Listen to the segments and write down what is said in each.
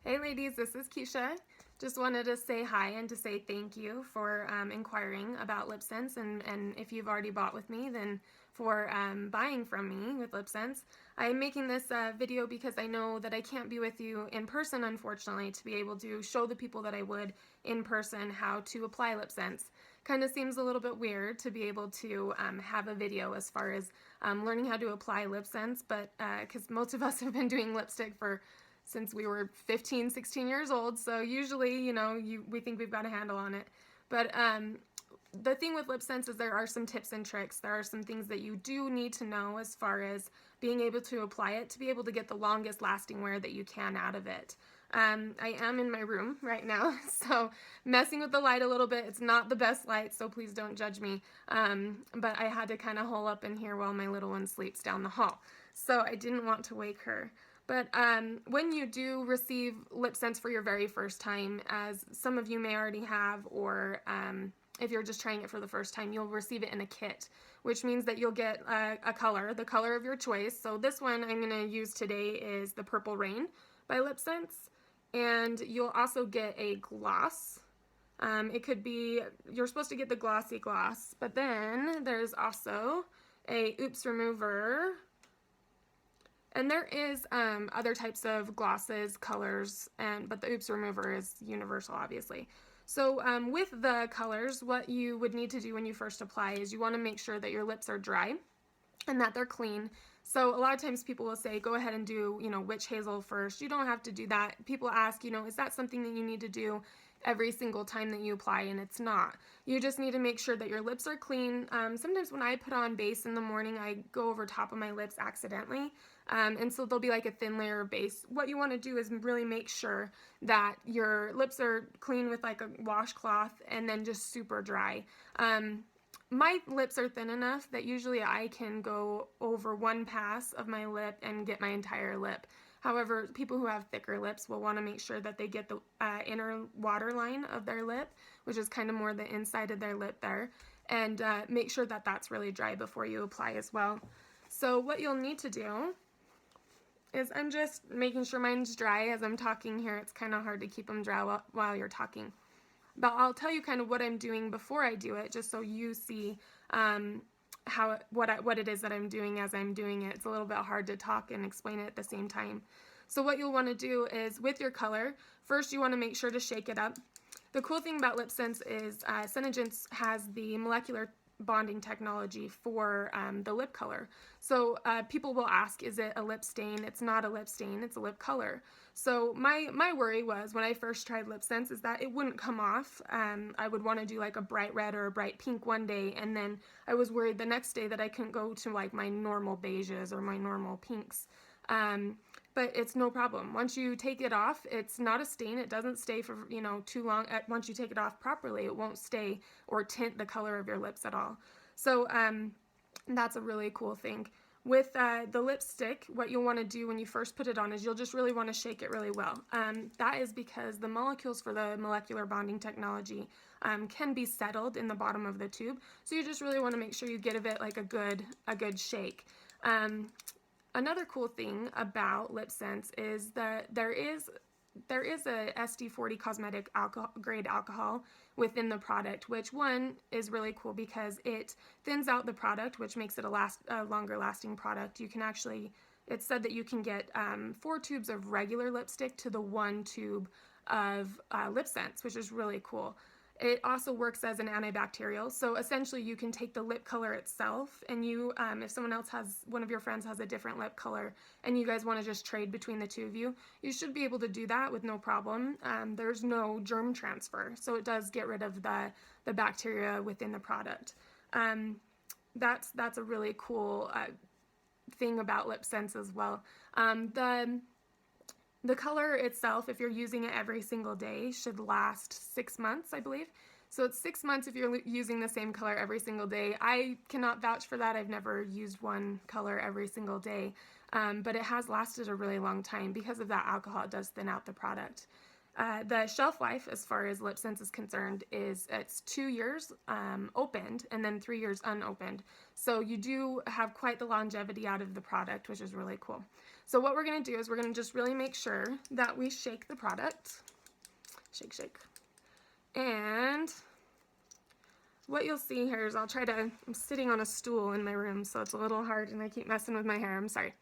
Hey ladies, this is Keisha. Just wanted to say hi and to say thank you for inquiring about Lipsense, and if you've already bought with me, then for buying from me with Lipsense. I'm making this video because I know that I can't be with you in person, unfortunately, to be able to show the people that I would in person how to apply Lipsense. Kind of seems a little bit weird to be able to have a video as far as learning how to apply Lipsense, but because most of us have been doing lipstick since we were 15, 16 years old, so usually, we think we've got a handle on it. But the thing with Lipsense is there are some tips and tricks. There are some things that you do need to know as far as being able to apply it to be able to get the longest lasting wear that you can out of it. I am in my room right now, so messing with the light a little bit. It's not the best light, so please don't judge me. But I had to kind of hole up in here while my little one sleeps down the hall. So I didn't want to wake her. But when you do receive Lipsense for your very first time, as some of you may already have, or if you're just trying it for the first time, you'll receive it in a kit, which means that you'll get a color, the color of your choice. So this one I'm going to use today is the Purple Rain by Lipsense, and you'll also get a gloss. It could be, you're supposed to get the glossy gloss, but then there's also a Oops Remover. And there is other types of glosses, colors, but the Oops Remover is universal, obviously. So with the colors, what you would need to do when you first apply is you want to make sure that your lips are dry and that they're clean. So a lot of times people will say, go ahead and do, witch hazel first. You don't have to do that. People ask, is that something that you need to do every single time that you apply? And it's not. You just need to make sure that your lips are clean. Sometimes when I put on base in the morning, I go over top of my lips accidentally. And so there'll be like a thin layer of base. What you want to do is really make sure that your lips are clean with like a washcloth and then just super dry. My lips are thin enough that usually I can go over one pass of my lip and get my entire lip. However, people who have thicker lips will want to make sure that they get the inner waterline of their lip, which is kind of more the inside of their lip there, and make sure that that's really dry before you apply as well. So what you'll need to do is I'm just making sure mine's dry as I'm talking here. It's kind of hard to keep them dry while you're talking. But I'll tell you kind of what I'm doing before I do it, just so you see what it is that I'm doing as I'm doing it. It's a little bit hard to talk and explain it at the same time. So what you'll want to do is with your color, first you want to make sure to shake it up. The cool thing about Lipsense is Senegence has the molecular bonding technology for the lip color. So people will ask, is it a lip stain? It's not a lip stain, it's a lip color. So my worry was when I first tried Lipsense is that it wouldn't come off. I would want to do like a bright red or a bright pink one day, and then I was worried the next day that I couldn't go to like my normal beiges or my normal pinks. But it's no problem. Once you take it off, it's not a stain. It doesn't stay for, too long. Once you take it off properly, it won't stay or tint the color of your lips at all. So that's a really cool thing. With the lipstick, what you'll want to do when you first put it on is you'll just really want to shake it really well. That is because the molecules for the molecular bonding technology can be settled in the bottom of the tube. So you just really want to make sure you give it like a good shake. Another cool thing about Lipsense is that there is a SD40 cosmetic grade alcohol within the product, which one is really cool because it thins out the product, which makes it a longer lasting product. You can actually, it's said that you can get 4 tubes of regular lipstick to the 1 tube of Lipsense, which is really cool. It also works as an antibacterial, so essentially you can take the lip color itself and you, if one of your friends has a different lip color and you guys want to just trade between the two of you, you should be able to do that with no problem. There's no germ transfer, so it does get rid of the bacteria within the product. That's a really cool thing about Lipsense as well. The color itself, if you're using it every single day, should last 6 months, I believe. So it's 6 months if you're using the same color every single day. I cannot vouch for that. I've never used one color every single day, but it has lasted a really long time. Because of that alcohol, it does thin out the product. The shelf life, as far as Lipsense is concerned, is it's 2 years opened and then 3 years unopened. So you do have quite the longevity out of the product, which is really cool. So what we're going to do is we're going to just really make sure that we shake the product. Shake, shake. And what you'll see here is I'm sitting on a stool in my room, so it's a little hard and I keep messing with my hair, I'm sorry.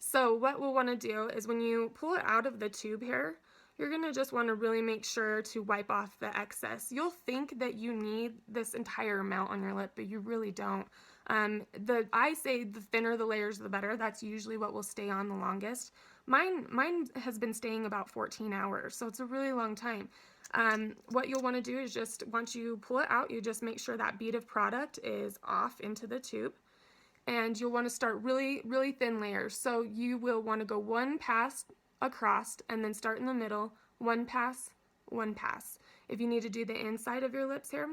So what we'll want to do is when you pull it out of the tube here, you're going to just want to really make sure to wipe off the excess. You'll think that you need this entire amount on your lip, but you really don't. I say the thinner the layers, the better. That's usually what will stay on the longest. Mine has been staying about 14 hours, so it's a really long time. What you'll want to do is just, once you pull it out, you just make sure that bead of product is off into the tube. And you'll want to start really, really thin layers. So you will want to go one pass across and then start in the middle, one pass, one pass. If you need to do the inside of your lips here,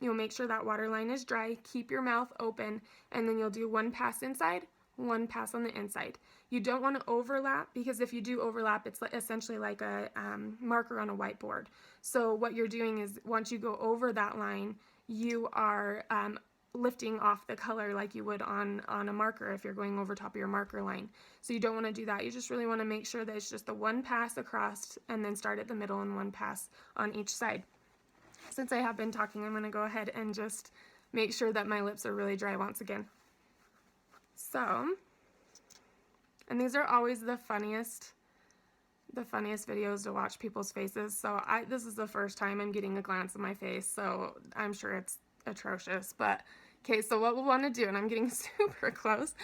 you'll make sure that waterline is dry, keep your mouth open, and then you'll do one pass inside, one pass on the inside. You don't want to overlap, because if you do overlap, it's essentially like a marker on a whiteboard. So what you're doing is, once you go over that line, you are lifting off the color like you would on a marker if you're going over top of your marker line. So you don't want to do that. You just really want to make sure that it's just the one pass across and then start at the middle and one pass on each side. Since I have been talking, I'm going to go ahead and just make sure that my lips are really dry once again. So, and these are always the funniest videos to watch people's faces. So this is the first time I'm getting a glance at my face, so I'm sure it's atrocious. But okay, so what we'll want to do, and I'm getting super close,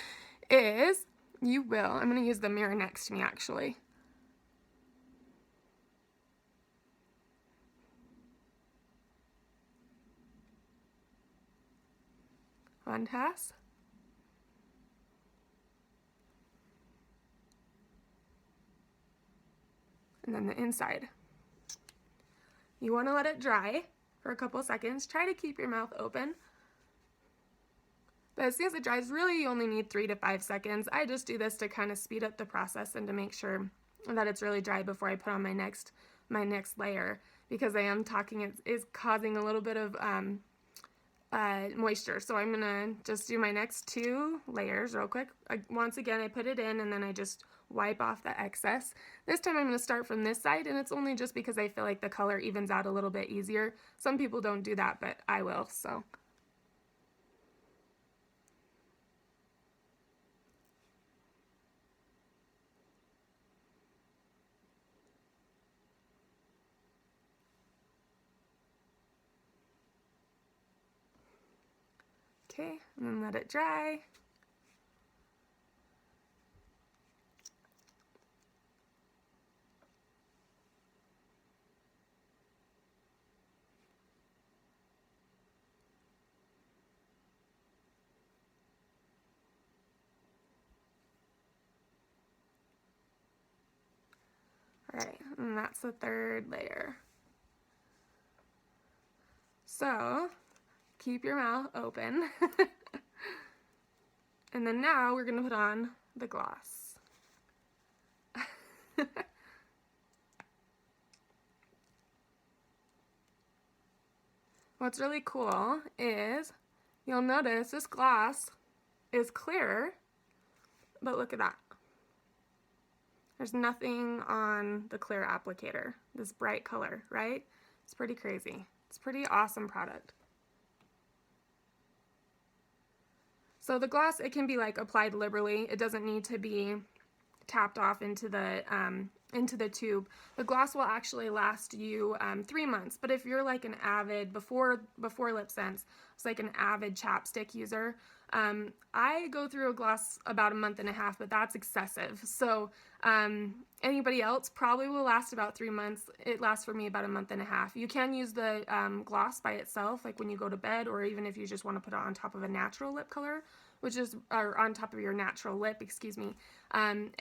is I'm going to use the mirror next to me actually. One pass. And then the inside. You want to let it dry for a couple seconds. Try to keep your mouth open. But as soon as it dries, really you only need 3 to 5 seconds. I just do this to kind of speed up the process and to make sure that it's really dry before I put on my next layer, because I am talking, it is causing a little bit of moisture. So I'm gonna just do my next 2 layers real quick. Once again, I put it in and then I just wipe off the excess. This time I'm going to start from this side, and it's only just because I feel like the color evens out a little bit easier. Some people don't do that, but I will, so. Okay, and then let it dry. Alright, and that's the 3rd layer. So, keep your mouth open. And then now we're going to put on the gloss. What's really cool is you'll notice this gloss is clearer, but look at that. There's nothing on the clear applicator, this bright color, right? It's pretty crazy. It's a pretty awesome product. So the gloss, it can be like applied liberally. It doesn't need to be tapped off into the tube. The gloss will actually last you 3 months. But if you're like an avid, before Lipsense, it's like an avid chapstick user, I go through a gloss about 1.5 months, but that's excessive. So anybody else probably will last about 3 months. It lasts for me about 1.5 months. You can use the gloss by itself, like when you go to bed, or even if you just want to put it on top of a natural lip color, or on top of your natural lip, excuse me. And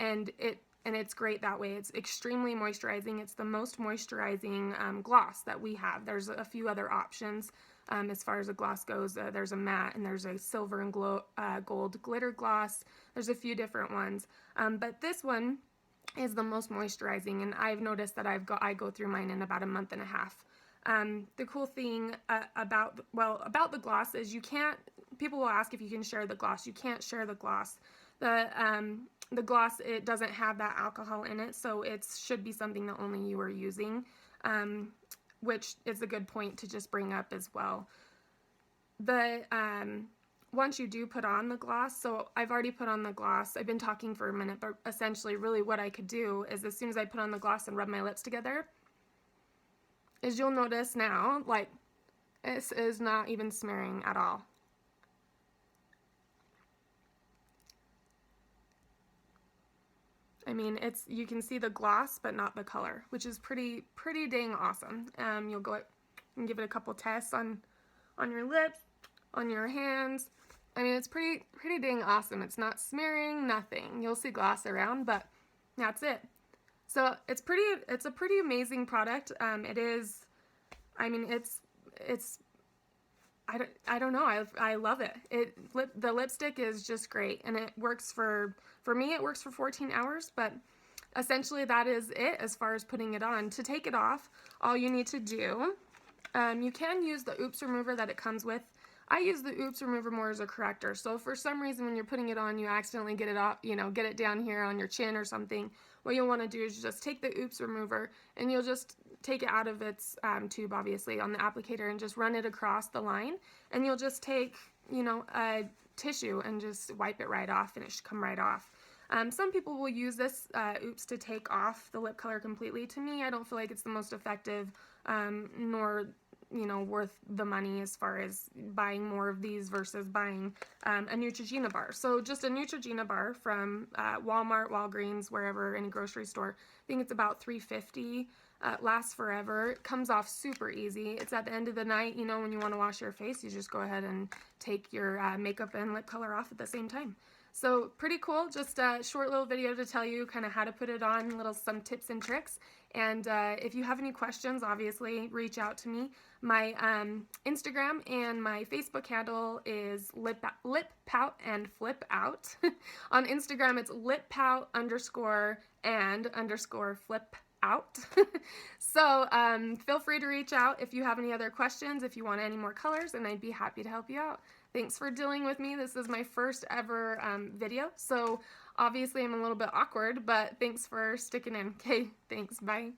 it's great that way. It's extremely moisturizing. It's the most moisturizing gloss that we have. There's a few other options as far as a gloss goes. There's a matte, and there's a silver and gold glitter gloss. There's a few different ones. But this one is the most moisturizing, and I've noticed that I go through mine in about a month and a half. The cool thing about the gloss is people will ask if you can share the gloss. You can't share the gloss. The gloss, it doesn't have that alcohol in it, so it should be something that only you are using, which is a good point to just bring up as well. Once you do put on the gloss, so I've already put on the gloss. I've been talking for a minute, but essentially really what I could do is as soon as I put on the gloss and rub my lips together, is you'll notice now, like, this is not even smearing at all. I mean, you can see the gloss, but not the color, which is pretty dang awesome. You'll go and give it a couple tests on your lips, on your hands. I mean, it's pretty dang awesome. It's not smearing, nothing. You'll see gloss around, but that's it. So it's a pretty amazing product. It is, I mean, I don't know. I love it. The lipstick is just great, and it works for me. It works for 14 hours, but essentially that is it as far as putting it on. To take it off, all you need to do, you can use the oops remover that it comes with. I use the oops remover more as a corrector. So if for some reason when you're putting it on, you accidentally get it off, get it down here on your chin or something, what you'll want to do is just take the oops remover and you'll just take it out of its tube, obviously, on the applicator and just run it across the line. And you'll just take, a tissue and just wipe it right off, and it should come right off. Some people will use this oops to take off the lip color completely. To me, I don't feel like it's the most effective, nor worth the money as far as buying more of these versus buying a Neutrogena bar. So just a Neutrogena bar from Walmart, Walgreens, wherever, any grocery store. I think it's about $3.50. Lasts forever. It comes off super easy. It's at the end of the night, when you want to wash your face, you just go ahead and take your makeup and lip color off at the same time. So pretty cool. Just a short little video to tell you kind of how to put it on, some tips and tricks. And if you have any questions, obviously reach out to me. My Instagram and my Facebook handle is lip pout and flip out. On Instagram, it's lip pout _ flip out. So feel free to reach out if you have any other questions, if you want any more colors, and I'd be happy to help you out. Thanks for dealing with me. This is my first ever video, so obviously I'm a little bit awkward, but thanks for sticking in. Okay, thanks, bye.